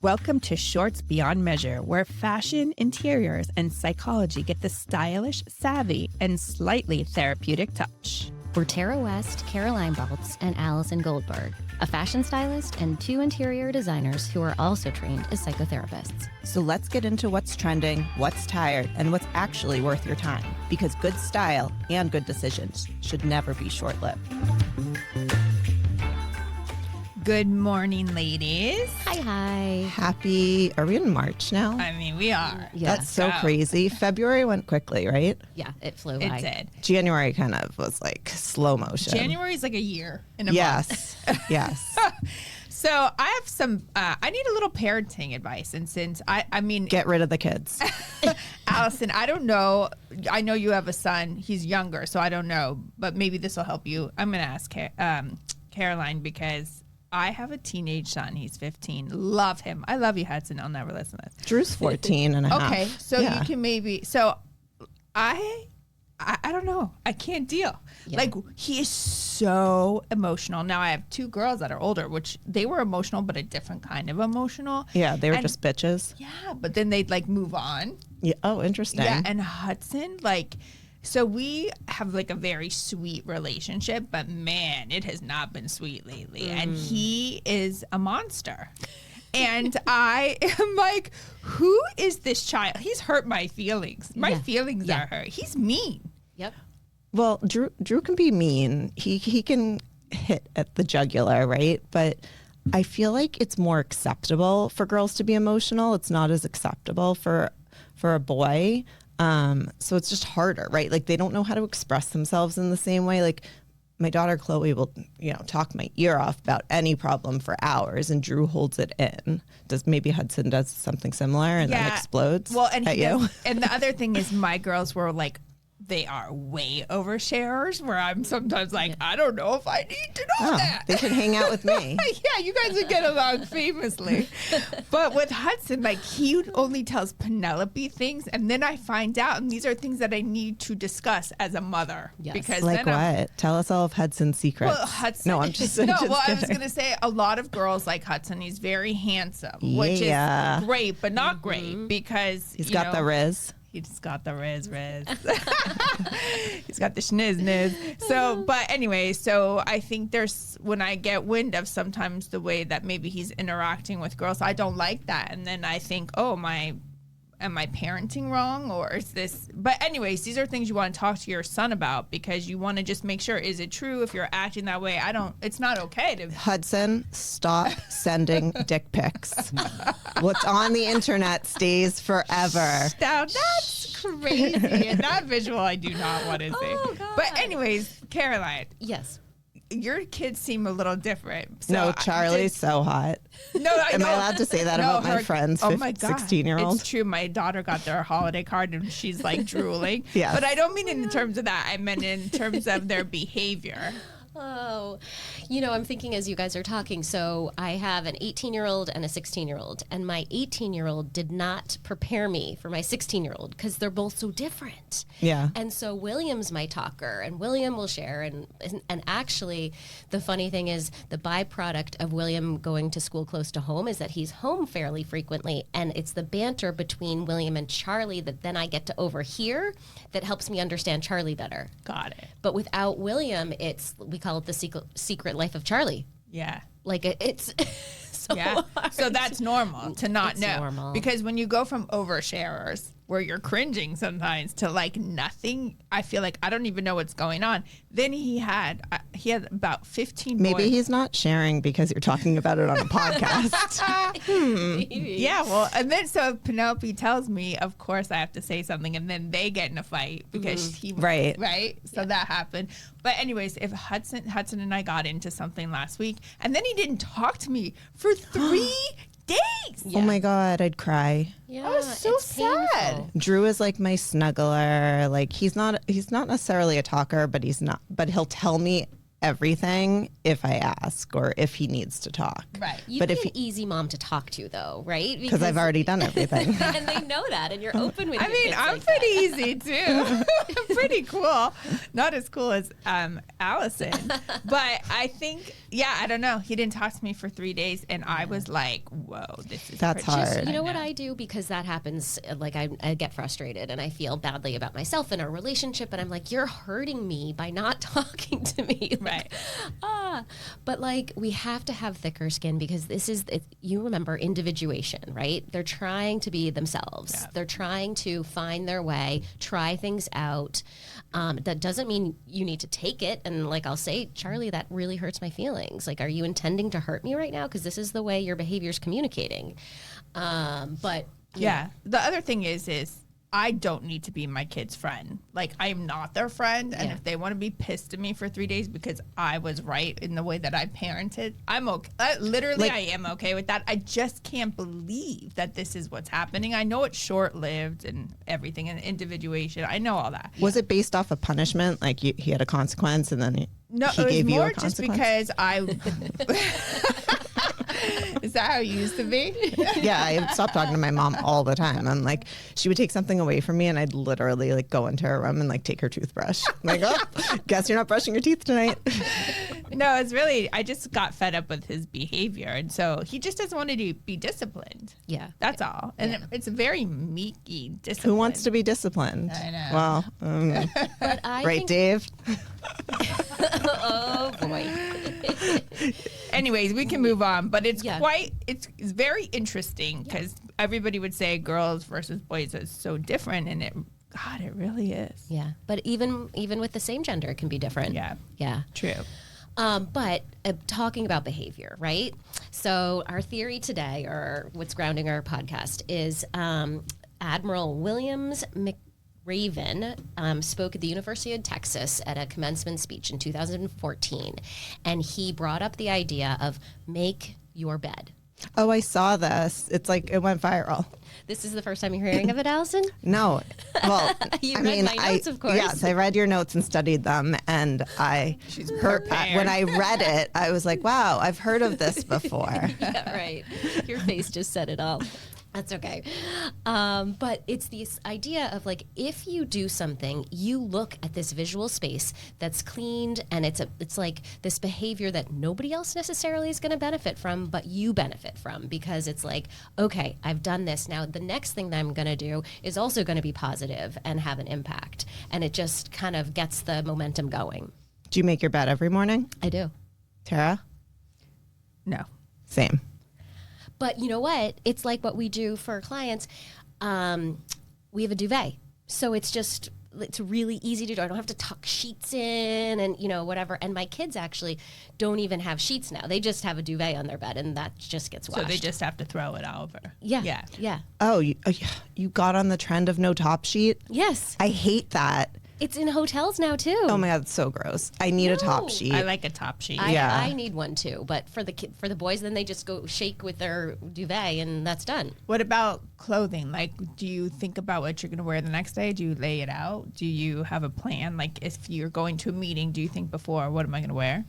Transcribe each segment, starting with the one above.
Welcome to Shorts Beyond Measure, where fashion, interiors, and psychology get the stylish, savvy, and slightly therapeutic touch. We're Tara West, Caroline Baltz, and Allison Goldberg, a fashion stylist and 2 interior designers who are also trained as psychotherapists. So let's get into what's trending, what's tired, and what's actually worth your time. Because good style and good decisions should never be short-lived. Good morning, ladies. Hi. Are we in March now? I mean, we are. Yeah. That's so crazy. February went quickly, right? Yeah, it flew It by. did. January kind of was like slow motion. January is like a year in a month. Yes. Yes. So I have some, I need a little parenting advice. And since I mean, Get rid of the kids. Allison, I don't know. I know you have a son. He's younger, so I don't know. But maybe this will help you. I'm going to ask Caroline because I have a teenage son. He's 15. Love him. I love you, Hudson. I'll never listen to this. Drew's 14 and a half. Okay, so Yeah. you can maybe. So I don't know. I can't deal. Yeah. Like, he is so emotional. Now I have 2 girls that are older, which they were emotional, but a different kind of emotional. Yeah, they were And- just bitches. Yeah, but then they'd like move on. Yeah. Oh, interesting. Yeah, and Hudson, like, so we have like a very sweet relationship, but man, it has not been sweet lately. And he is a monster. And I am like, who is this child? He's hurt my feelings. My Yeah. feelings Yeah. are hurt. He's mean. Yep. Well, Drew can be mean. He can hit at the jugular, right? But I feel like it's more acceptable for girls to be emotional. It's not as acceptable for a boy. So it's just harder, right? Like they don't know how to express themselves in the same way. Like my daughter Chloe will, talk my ear off about any problem for hours, and Drew holds it in. Maybe Hudson does something similar and then explodes Well, and at he you? does, and the other thing is my girls were like, they are way oversharers, where I'm sometimes like, I don't know if I need to know that. They should hang out with me. Yeah, you guys would get along famously. But with Hudson, like, he only tells Penelope things, and then I find out, and these are things that I need to discuss as a mother. Yes. Because Like then what? Tell us all of Hudson's secrets. well, Hudson. No, I'm just no. just Well, I was kidding. gonna say a lot of girls like Hudson. He's very handsome, which Yeah. is great, but not great because He's got the riz. He's got the riz. He's got the schniz. So, but anyway, so I think when I get wind of sometimes the way that maybe he's interacting with girls, I don't like that. And then I think, am I parenting wrong, or is this? But anyways, these are things you want to talk to your son about because you want to just make sure, is it true? If you're acting that way, it's not okay to. Hudson, stop sending dick pics. What's on the internet stays forever. Now that's crazy. And that visual I do not want to see. Oh, God. But anyways, Caroline, Yes. your kids seem a little different. So No, Charlie's so hot. Am I allowed to say that about my friend's 16-year-old? It's true. My daughter got their holiday card and she's like drooling. Yes. But I don't mean in terms of that. I meant in terms of their behavior. Oh, I'm thinking as you guys are talking, so I have an 18-year-old and a 16-year-old, and my 18-year-old did not prepare me for my 16-year-old because they're both so different. Yeah. And so William's my talker, and William will share, and actually the funny thing is the byproduct of William going to school close to home is that he's home fairly frequently, and it's the banter between William and Charlie that then I get to overhear that helps me understand Charlie better. Got it. But without William, we call it the secret life of Charlie. Yeah. Like it's so Yeah. hard. So that's normal to not It's know. normal. Because when you go from oversharers, where you're cringing sometimes, to like nothing, I feel like I don't even know what's going on. Then he had about 15 Maybe boys. he's not sharing because you're talking about it on a podcast. Yeah, well, and then so Penelope tells me, of course I have to say something, and then they get in a fight because Right. So that happened. But anyways, if Hudson and I got into something last week, and then he didn't talk to me for 3 days. Oh my God, I'd cry. Yeah, I was so it's painful. sad. Drew is like my snuggler. Like he's not necessarily a talker, but he'll tell me everything if I ask or if he needs to talk. Right. You'd But be if an easy mom to talk to, though, right? because I've already done everything. and they know that, and you're open with. I your mean, kids I'm like pretty that. easy too. I'm pretty cool. Not as cool as Allison, but I think, I don't know. He didn't talk to me for 3 days, and I was like, "Whoa, this is That's pretty hard. You know what I do, because that happens, like I get frustrated and I feel badly about myself in our relationship, and I'm like, you're hurting me by not talking to me. Right. But like, we have to have thicker skin, because you remember individuation, right? They're trying to be themselves. Yeah. They're trying to find their way, try things out. That doesn't mean you need to take it. And like, I'll say, Charlie, that really hurts my feelings. Like, are you intending to hurt me right now? Because this is the way your behavior is communicating. But Yeah. The other thing is I don't need to be my kid's friend. Like, I'm not their friend. And Yeah. if they want to be pissed at me for 3 days because I was right in the way that I parented, I'm okay. I am okay with that. I just can't believe that this is what's happening. I know it's short-lived and everything, and individuation. I know all that. Was it based off a punishment? Like he had a consequence and then No, he it was gave you more a just consequence? because I... Is that how you used to be? Yeah, I stopped talking to my mom all the time. I'm like, she would take something away from me and I'd literally like go into her room and like take her toothbrush. I'm like, oh, guess you're not brushing your teeth tonight. No, it's really, I just got fed up with his behavior. And so he just doesn't want to be disciplined. yeah. That's all. And it's a very meeky discipline. Who wants to be disciplined? I know. Well, But I right, think, Dave? oh boy. Anyways, we can move on. But it's Yeah. it's very interesting because everybody would say girls versus boys is so different. And it really is. Yeah. But even with the same gender, it can be different. Yeah. Yeah. True. But talking about behavior, right? So our theory today, or what's grounding our podcast, is Admiral William McRaven spoke at the University of Texas at a commencement speech in 2014, and he brought up the idea of make your bed. Oh, I saw this. It's like it went viral. This is the first time you're hearing of it, Allison? No. Well, You I read mean, my notes, of course. Yes, I read your notes and studied them. And when I read it, I was like, wow, I've heard of this before. Yeah, right. Your face just said it all. That's okay. But it's this idea of like, if you do something, you look at this visual space that's cleaned, and it's like this behavior that nobody else necessarily is going to benefit from, but you benefit from, because it's like, okay, I've done this. Now the next thing that I'm going to do is also going to be positive and have an impact. And it just kind of gets the momentum going. Do you make your bed every morning, I do. Tara? No. Same. But you know what? It's like what we do for our clients. We have a duvet. So it's really easy to do. I don't have to tuck sheets in and, whatever. And my kids actually don't even have sheets now. They just have a duvet on their bed, and that just gets washed. So they just have to throw it over. Yeah. Yeah. Yeah. Oh, you got on the trend of no top sheet? Yes. I hate that. It's in hotels now, too. Oh my God, it's so gross. I need a top No. sheet. I like a top sheet. I need one, too. But for the boys, then they just go shake with their duvet, and that's done. What about clothing? Like, do you think about what you're going to wear the next day? Do you lay it out? Do you have a plan? Like, if you're going to a meeting, do you think before, what am I going to wear?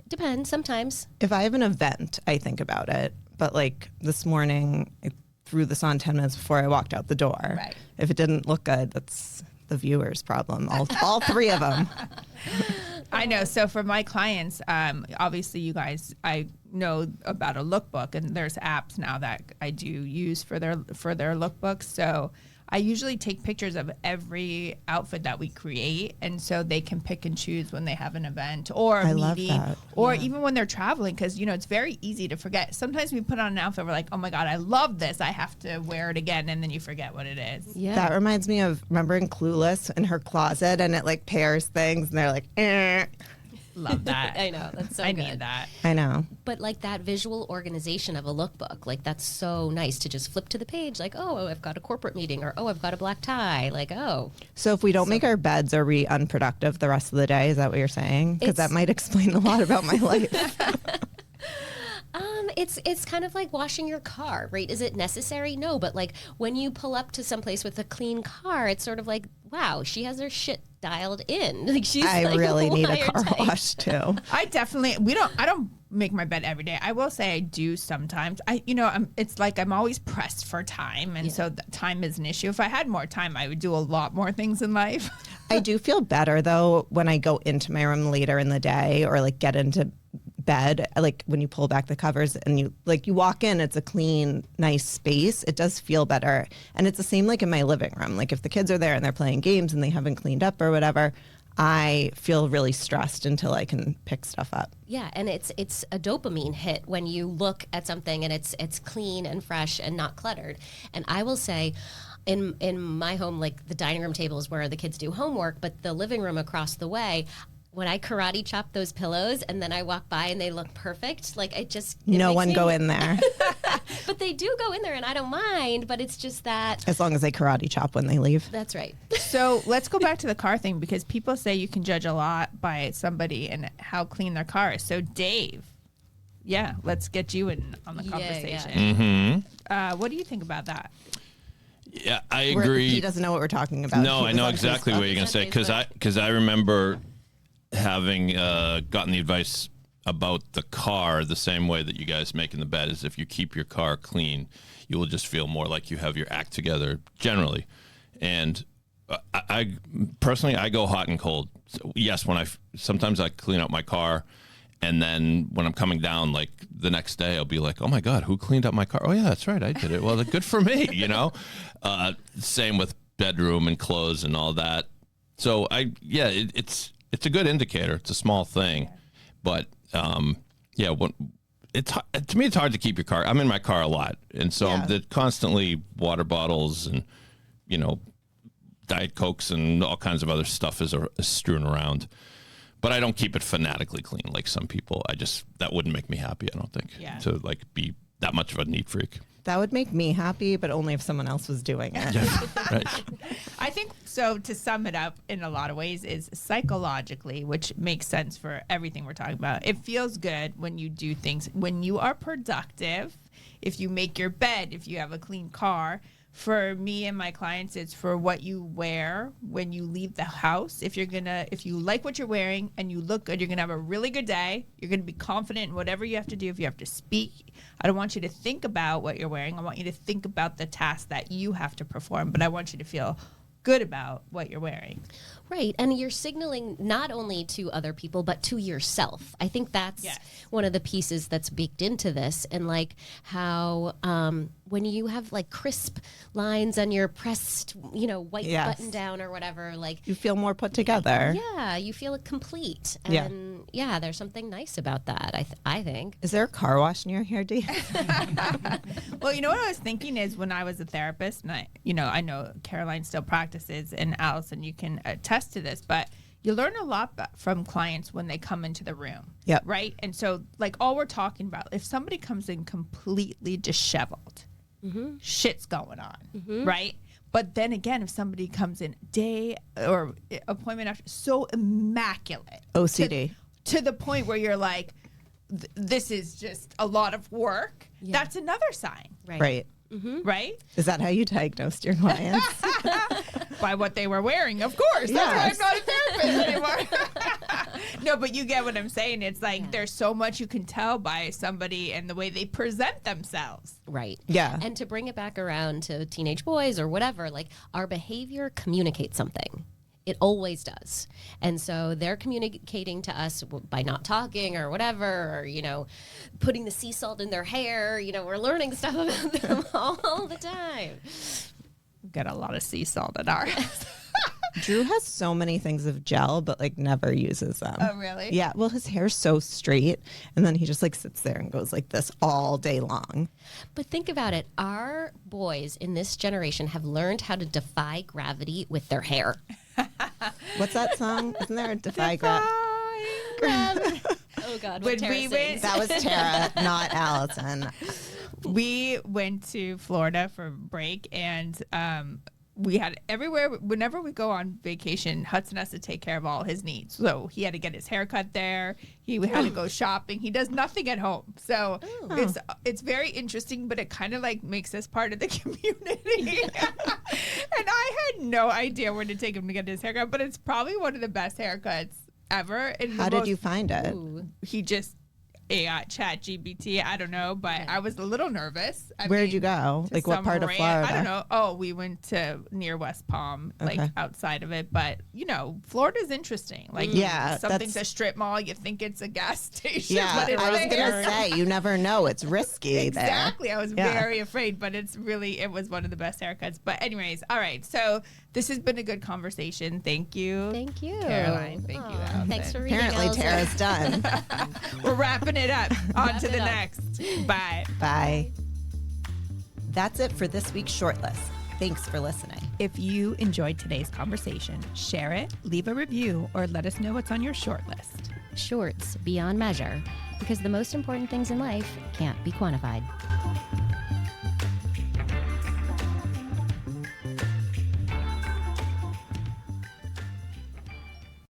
Depends, sometimes. If I have an event, I think about it. But like this morning, I threw this on 10 minutes before I walked out the door. Right. If it didn't look good, that's the viewer's problem. All three of them. I know. So for my clients, obviously you guys, I know about a lookbook, and there's apps now that I do use for their lookbooks. So I usually take pictures of every outfit that we create, and so they can pick and choose when they have an event or a I love meeting, that. or even when they're traveling, because it's very easy to forget. Sometimes we put on an outfit, we're like, oh my God, I love this, I have to wear it again, and then you forget what it is. Yeah. That reminds me of, remember in Clueless, in her closet, and it like pairs things, and they're like, eh. Love that. I know. That's so I good. need that. I know. But like that visual organization of a lookbook, like that's so nice to just flip to the page, like, oh, I've got a corporate meeting, or oh, I've got a black tie, like, oh. So if we don't make our beds, are we unproductive the rest of the day? Is that what you're saying? Because that It's- might explain a lot about my life. It's kind of like washing your car, right? Is it necessary? No, but like when you pull up to someplace with a clean car, it's sort of like, wow, she has her shit dialed in. Like she's I like really need a car wired tight. wash too. I don't make my bed every day. I will say I do sometimes. It's like I'm always pressed for time. And so time is an issue. If I had more time, I would do a lot more things in life. I do feel better though when I go into my room later in the day or like get into bed, like when you pull back the covers and you walk in, it's a clean, nice space. It does feel better. And it's the same like in my living room. Like if the kids are there and they're playing games and they haven't cleaned up or whatever, I feel really stressed until I can pick stuff up. Yeah, and it's a dopamine hit when you look at something and it's clean and fresh and not cluttered. And I will say, in my home, like the dining room table is where the kids do homework, but the living room across the way, when I karate chop those pillows and then I walk by and they look perfect, like no one go in there. But they do go in there and I don't mind, but it's just that. As long as they karate chop when they leave. That's right. So let's go back to the car thing because people say you can judge a lot by somebody and how clean their car is. So Dave, let's get you in on the conversation. Mm-hmm. What do you think about that? Yeah, I agree. He doesn't know what we're talking about. No, I know exactly what you're going to say because I remember having gotten the advice about the car the same way that you guys make in the bed is if you keep your car clean, you will just feel more like you have your act together generally. And I personally, I go hot and cold. So yes, sometimes I clean out my car. And then when I'm coming down, like the next day, I'll be like, oh my God, who cleaned up my car? Oh yeah, that's right. I did it. Well, good for me, same with bedroom and clothes and all that. So it's a good indicator. It's a small thing, but to me, it's hard to keep your car. I'm in my car a lot. And so I'm constantly water bottles and, Diet Cokes and all kinds of other stuff is strewn around. But I don't keep it fanatically clean like some people. That wouldn't make me happy, I don't think, to like be that much of a neat freak. That would make me happy, but only if someone else was doing it. Right. I think so. To sum it up in a lot of ways is psychologically, which makes sense for everything we're talking about. It feels good when you do things, when you are productive, if you make your bed, if you have a clean car. For me and my clients, it's for what you wear when you leave the house. If you like what you're wearing and you look good, you're gonna have a really good day. You're gonna be confident in whatever you have to do. If you have to speak, I don't want you to think about what you're wearing. I want you to think about the task that you have to perform, but I want you to feel good about what you're wearing. Right. And you're signaling not only to other people, but to yourself. I think that's one of the pieces that's baked into this. And like how when you have like crisp lines on your pressed, white button down or whatever, like you feel more put together. Yeah. You feel complete. And there's something nice about that. I think. Is there a car wash near here, Dave? Well, what I was thinking is when I was a therapist, and I know Caroline still practices, and Allison, you can attest to this, but you learn a lot from clients when they come into the room. Yep. Right. And so like all we're talking about, if somebody comes in completely disheveled, shit's going on. Right. But then again, if somebody comes in day or appointment after so immaculate, OCD to the point where you're like, this is just a lot of work. That's another sign. Right. Right? Is that how you diagnosed your clients? By what they were wearing, of course. That's why I'm not a therapist anymore. No, but you get what I'm saying. It's like there's so much you can tell by somebody and the way they present themselves. Right. Yeah. And to bring it back around to teenage boys or whatever, like our behavior communicates something. It always does. And so they're communicating to us by not talking or whatever, or, putting the sea salt in their hair. We're learning stuff about them all the time. We've got a lot of sea salt in ours. Drew has so many things of gel, but like never uses them. Oh, really? Yeah. Well, his hair's so straight, and then he just like sits there and goes like this all day long. But think about it. Our boys in this generation have learned how to defy gravity with their hair. What's that song? Isn't there a Defy Gravity? Oh God! When we went, that was Tara, not Allison. We went to Florida for break, and we had everywhere. Whenever we go on vacation, Hudson has to take care of all his needs. So he had to get his hair cut there. He had to go shopping. He does nothing at home. So it's very interesting, but it kind of like makes us part of the community. And I had no idea where to take him to get his haircut, but it's probably one of the best haircuts ever. How did you find it? He just chat GPT. I don't know, but I was a little nervous. Where did you go? Like what part of Florida? I don't know. Oh, we went to near West Palm, like outside of it. But Florida's interesting. Like something's a strip mall. You think it's a gas station. Yeah, but it's I was gonna say you never know. It's risky. Exactly. I was very afraid, but it was one of the best haircuts. But anyways, all right. So this has been a good conversation. Thank you. Thank you, Caroline. Thank you, Allison. Thanks for reading. Apparently, Allison. Tara's done. We're wrapping it up. On to the next. Bye. Bye. That's it for this week's Shortlist. Thanks for listening. If you enjoyed today's conversation, share it, leave a review, or let us know what's on your shortlist. Shorts beyond measure, because the most important things in life can't be quantified.